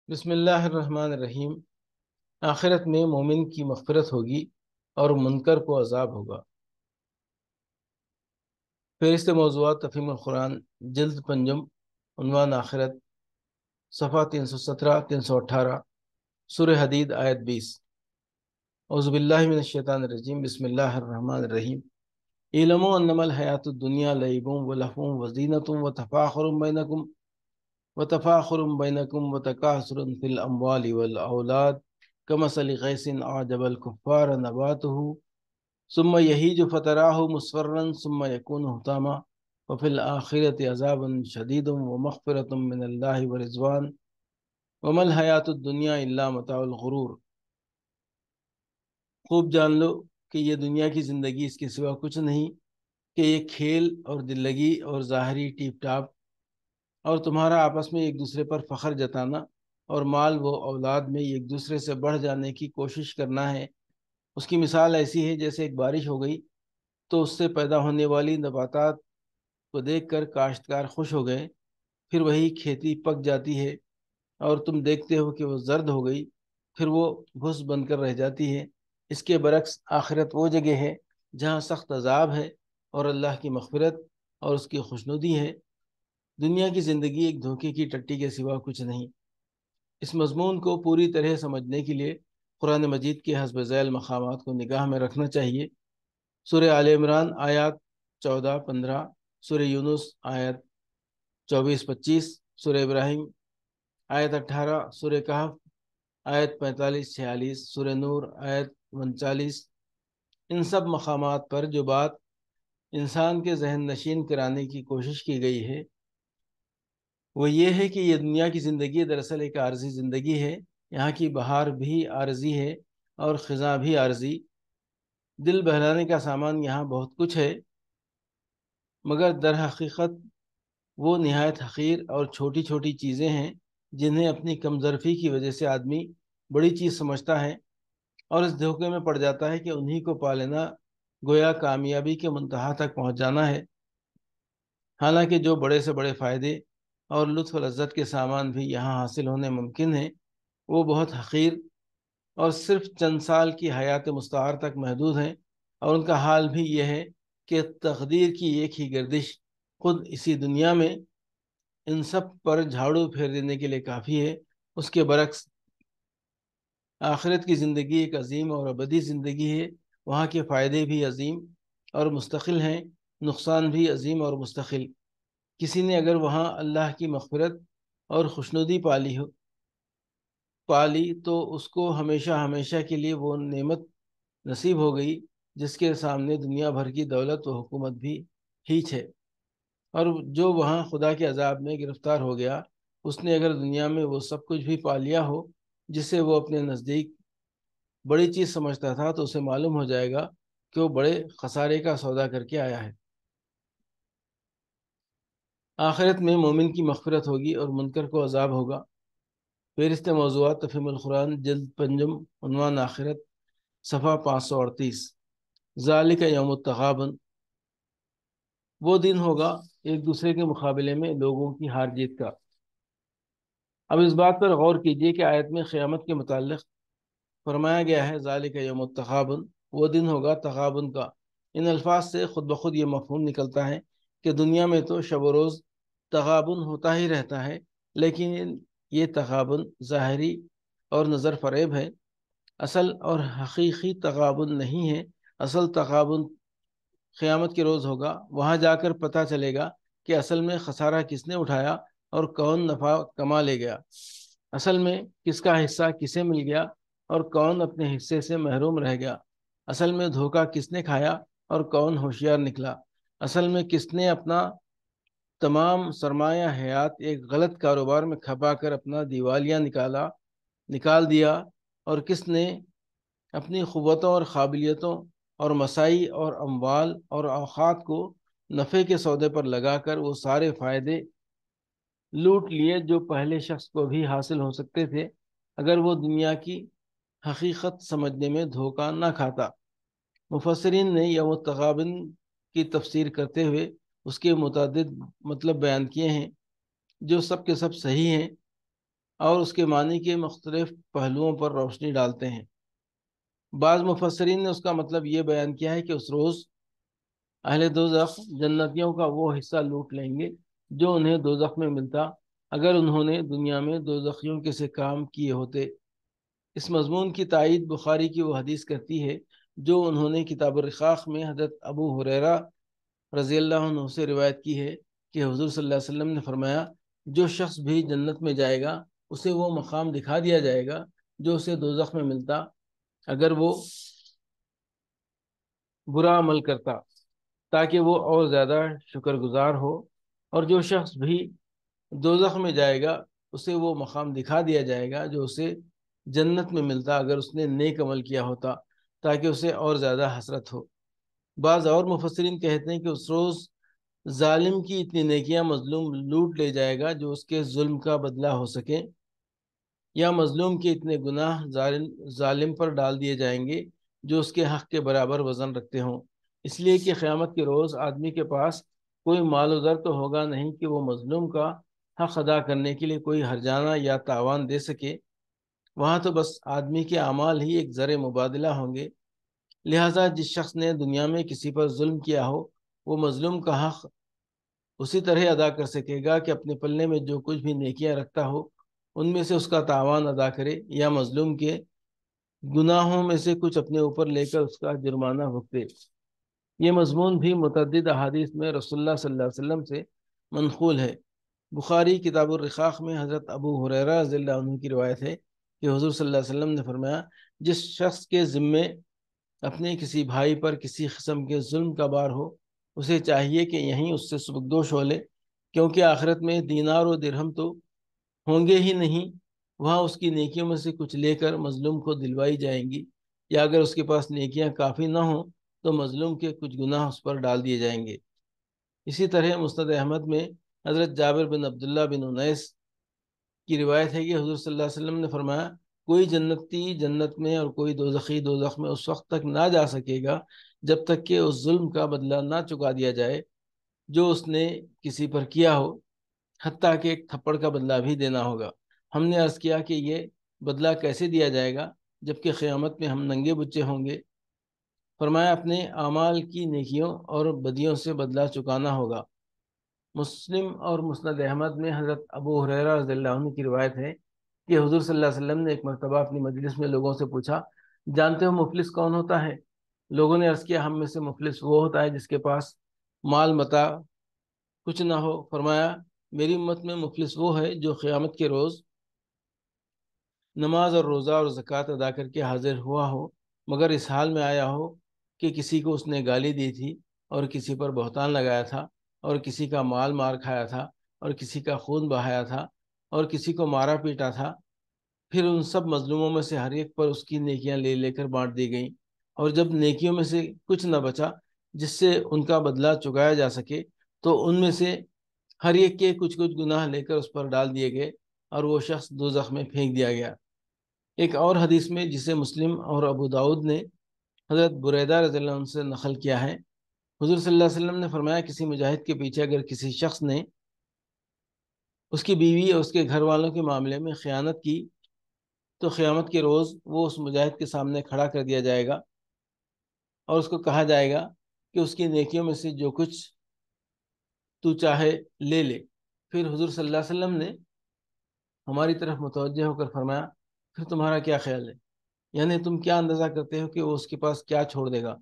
بسم اللہ الرحمن الرحیم۔ آخرت میں مومن کی مغفرت ہوگی اور منکر کو عذاب ہوگا۔ فہرست موضوعات تفہیم القرآن، جلد پنجم، عنوان آخرت، صفحہ 317 318، سورہ حدید آیت 20۔ اعوذ باللہ من الشیطان الرجیم، بسم اللہ الرحمن الرحیم۔ اعلموا انما الحیات الدنیا لعب ولہو وزینۃ وتفاخر بینکم وتکاثر فی الاموال والاولاد کمثل غیث اعجب الکفار نباتہ ثم یہیج فتراہ مصفرا ثم یکون حطاما وفی الآخرۃ عذاب شدید ومغفرۃ من اللہ ورضوان وما الحیات الدنیا الا متاع الغرور۔ خوب جان لو کہ یہ دنیا کی زندگی اس کے سوا کچھ نہیں کہ یہ کھیل اور دل لگی اور ظاہری ٹیپ ٹاپ اور تمہارا آپس میں ایک دوسرے پر فخر جتانا اور مال و اولاد میں ایک دوسرے سے بڑھ جانے کی کوشش کرنا ہے۔ اس کی مثال ایسی ہے جیسے ایک بارش ہو گئی تو اس سے پیدا ہونے والی نباتات کو دیکھ کر کاشتکار خوش ہو گئے، پھر وہی کھیتی پک جاتی ہے اور تم دیکھتے ہو کہ وہ زرد ہو گئی، پھر وہ گھس بن کر رہ جاتی ہے۔ اس کے برعکس آخرت وہ جگہ ہے جہاں سخت عذاب ہے اور اللہ کی مغفرت اور اس کی خوشنودی ہے۔ دنیا کی زندگی ایک دھوکے کی ٹٹی کے سوا کچھ نہیں۔ اس مضمون کو پوری طرح سمجھنے کے لیے قرآن مجید کے حسب ذیل مقامات کو نگاہ میں رکھنا چاہیے۔ سورہ آل عمران آیات 14-15، سورہ یونس آیت 24-25، سورہ ابراہیم آیت 18، سورہ کہف آیت 45-46، سورہ نور آیت 39۔ ان سب مقامات پر جو بات انسان کے ذہن نشین کرانے کی کوشش کی گئی ہے وہ یہ ہے کہ یہ دنیا کی زندگی دراصل ایک عارضی زندگی ہے۔ یہاں کی بہار بھی عارضی ہے اور خزاں بھی عارضی۔ دل بہلانے کا سامان یہاں بہت کچھ ہے، مگر در حقیقت وہ نہایت حقیر اور چھوٹی چھوٹی چیزیں ہیں جنہیں اپنی کم ظرفی کی وجہ سے آدمی بڑی چیز سمجھتا ہے اور اس دھوکے میں پڑ جاتا ہے کہ انہی کو پا لینا گویا کامیابی کے منتہا تک پہنچ جانا ہے، حالانکہ جو بڑے سے بڑے فائدے اور لطف و لذت کے سامان بھی یہاں حاصل ہونے ممکن ہیں وہ بہت حقیر اور صرف چند سال کی حیات مستعار تک محدود ہیں، اور ان کا حال بھی یہ ہے کہ تقدیر کی ایک ہی گردش خود اسی دنیا میں ان سب پر جھاڑو پھیر دینے کے لیے کافی ہے۔ اس کے برعکس آخرت کی زندگی ایک عظیم اور ابدی زندگی ہے۔ وہاں کے فائدے بھی عظیم اور مستقل ہیں، نقصان بھی عظیم اور مستقل۔ کسی نے اگر وہاں اللہ کی مغفرت اور خوشنودی پالی تو اس کو ہمیشہ ہمیشہ کے لیے وہ نعمت نصیب ہو گئی جس کے سامنے دنیا بھر کی دولت و حکومت بھی ہیچ ہے۔ اور جو وہاں خدا کے عذاب میں گرفتار ہو گیا، اس نے اگر دنیا میں وہ سب کچھ بھی پا لیا ہو جسے وہ اپنے نزدیک بڑی چیز سمجھتا تھا تو اسے معلوم ہو جائے گا کہ وہ بڑے خسارے کا سودا کر کے آیا ہے۔ آخرت میں مومن کی مغفرت ہوگی اور منکر کو عذاب ہوگا۔ فہرست موضوعات تفہیم القرآن، جلد پنجم، عنوان آخرت، صفحہ 538۔ ذالک یوم التغابن، وہ دن ہوگا ایک دوسرے کے مقابلے میں لوگوں کی ہار جیت کا۔ اب اس بات پر غور کیجئے کہ آیت میں قیامت کے متعلق فرمایا گیا ہے ذالک یوم التغابن، وہ دن ہوگا تغابن کا۔ ان الفاظ سے خود بخود یہ مفہوم نکلتا ہے کہ دنیا میں تو شب و روز تغابن ہوتا ہی رہتا ہے، لیکن یہ تغابن ظاہری اور نظر فریب ہے، اصل اور حقیقی تغابن نہیں ہے۔ اصل تغابن قیامت کے روز ہوگا۔ وہاں جا کر پتہ چلے گا کہ اصل میں خسارہ کس نے اٹھایا اور کون نفع کما لے گیا، اصل میں کس کا حصہ کسے مل گیا اور کون اپنے حصے سے محروم رہ گیا، اصل میں دھوکہ کس نے کھایا اور کون ہوشیار نکلا، اصل میں کس نے اپنا تمام سرمایہ حیات ایک غلط کاروبار میں کھپا کر اپنا دیوالیہ نکال دیا، اور کس نے اپنی قوتوں اور قابلیتوں اور مساعی اور اموال اور اوقات کو نفع کے سودے پر لگا کر وہ سارے فائدے لوٹ لیے جو پہلے شخص کو بھی حاصل ہو سکتے تھے اگر وہ دنیا کی حقیقت سمجھنے میں دھوکہ نہ کھاتا۔ مفسرین نے یوم التغابن کی تفسیر کرتے ہوئے اس کے متعدد مطلب بیان کیے ہیں جو سب کے سب صحیح ہیں۔ اور اس کے معنی کے مختلف پہلوؤں پر روشنی ڈالتے ہیں۔ بعض مفسرین نے اس کا مطلب یہ بیان کیا ہے کہ اس روز اہل دوزخ جنتیوں کا وہ حصہ لوٹ لیں گے جو انہیں دوزخ میں ملتا اگر انہوں نے دنیا میں دوزخیوں کے سے کام کیے ہوتے۔ اس مضمون کی تائید بخاری کی وہ حدیث کرتی ہے جو انہوں نے کتاب الرقاق میں حضرت ابو ہریرہ رضی اللہ عنہ سے روایت کی ہے کہ حضور صلی اللہ علیہ وسلم نے فرمایا، جو شخص بھی جنت میں جائے گا اسے وہ مقام دکھا دیا جائے گا جو اسے دوزخ میں ملتا اگر وہ برا عمل کرتا، تاکہ وہ اور زیادہ شکر گزار ہو، اور جو شخص بھی دوزخ میں جائے گا اسے وہ مقام دکھا دیا جائے گا جو اسے جنت میں ملتا اگر اس نے نیک عمل کیا ہوتا، تاکہ اسے اور زیادہ حسرت ہو۔ بعض اور مفسرین کہتے ہیں کہ اس روز ظالم کی اتنی نیکیاں مظلوم لوٹ لے جائے گا جو اس کے ظلم کا بدلہ ہو سکے، یا مظلوم کے اتنے گناہ ظالم پر ڈال دیے جائیں گے جو اس کے حق کے برابر وزن رکھتے ہوں، اس لیے کہ قیامت کے روز آدمی کے پاس کوئی مال و زر تو ہوگا نہیں کہ وہ مظلوم کا حق ادا کرنے کے لیے کوئی ہرجانہ یا تاوان دے سکے۔ وہاں تو بس آدمی کے اعمال ہی ایک زر مبادلہ ہوں گے۔ لہٰذا جس شخص نے دنیا میں کسی پر ظلم کیا ہو وہ مظلوم کا حق اسی طرح ادا کر سکے گا کہ اپنے پلے میں جو کچھ بھی نیکیاں رکھتا ہو ان میں سے اس کا تاوان ادا کرے، یا مظلوم کے گناہوں میں سے کچھ اپنے اوپر لے کر اس کا جرمانہ بھگتے۔ یہ مضمون بھی متعدد احادیث میں رسول اللہ صلی اللہ علیہ وسلم سے منقول ہے۔ بخاری کتاب الرقاق میں حضرت ابو ہریرہ رضی اللہ عنہ کی روایت ہے کہ حضور صلی اللہ علیہ وسلم نے فرمایا، جس شخص کے ذمے اپنے کسی بھائی پر کسی قسم کے ظلم کا بار ہو اسے چاہیے کہ یہیں اس سے سبکدوش ہو لے، کیونکہ آخرت میں دینار و درہم تو ہوں گے ہی نہیں، وہاں اس کی نیکیوں میں سے کچھ لے کر مظلوم کو دلوائی جائیں گی، یا اگر اس کے پاس نیکیاں کافی نہ ہوں تو مظلوم کے کچھ گناہ اس پر ڈال دیے جائیں گے۔ اسی طرح مسند احمد میں حضرت جابر بن عبداللہ بن انیس کی روایت ہے کہ حضور صلی اللہ علیہ وسلم نے فرمایا، کوئی جنتی جنت میں اور کوئی دوزخی دوزخ میں اس وقت تک نہ جا سکے گا جب تک کہ اس ظلم کا بدلہ نہ چکا دیا جائے جو اس نے کسی پر کیا ہو، حتیٰ کہ ایک تھپڑ کا بدلہ بھی دینا ہوگا۔ ہم نے عرض کیا کہ یہ بدلہ کیسے دیا جائے گا جبکہ قیامت میں ہم ننگے بچے ہوں گے؟ فرمایا، اپنے اعمال کی نیکیوں اور بدیوں سے بدلہ چکانا ہوگا۔ مسلم اور مسند احمد میں حضرت ابو ہریرہ رضی اللہ عنہ کی روایت ہے کہ حضور صلی اللہ علیہ وسلم نے ایک مرتبہ اپنی مجلس میں لوگوں سے پوچھا، جانتے ہو مفلس کون ہوتا ہے؟ لوگوں نے عرض کیا، ہم میں سے مفلس وہ ہوتا ہے جس کے پاس مال متاع کچھ نہ ہو۔ فرمایا، میری امت میں مفلس وہ ہے جو قیامت کے روز نماز اور روزہ اور زکوٰۃ ادا کر کے حاضر ہوا ہو، مگر اس حال میں آیا ہو کہ کسی کو اس نے گالی دی تھی، اور کسی پر بہتان لگایا تھا، اور کسی کا مال مار کھایا تھا، اور کسی کا خون بہایا تھا، اور کسی کو مارا پیٹا تھا۔ پھر ان سب مظلوموں میں سے ہر ایک پر اس کی نیکیاں لے لے کر بانٹ دی گئیں، اور جب نیکیوں میں سے کچھ نہ بچا جس سے ان کا بدلہ چکایا جا سکے تو ان میں سے ہر ایک کے کچھ کچھ گناہ لے کر اس پر ڈال دیے گئے، اور وہ شخص دوزخ میں پھینک دیا گیا۔ ایک اور حدیث میں جسے مسلم اور ابو داؤد نے حضرت بریدہ رضی اللہ عنہ سے نقل کیا ہے، حضور صلی اللہ علیہ وسلم نے فرمایا، کسی مجاہد کے پیچھے اگر کسی شخص نے اس کی بیوی اور اس کے گھر والوں کے معاملے میں خیانت کی تو قیامت کے روز وہ اس مجاہد کے سامنے کھڑا کر دیا جائے گا، اور اس کو کہا جائے گا کہ اس کی نیکیوں میں سے جو کچھ تو چاہے لے لے۔ پھر حضور صلی اللہ علیہ وسلم نے ہماری طرف متوجہ ہو کر فرمایا، پھر تمہارا کیا خیال ہے؟ یعنی تم کیا اندازہ کرتے ہو کہ وہ اس کے پاس کیا چھوڑ دے گا؟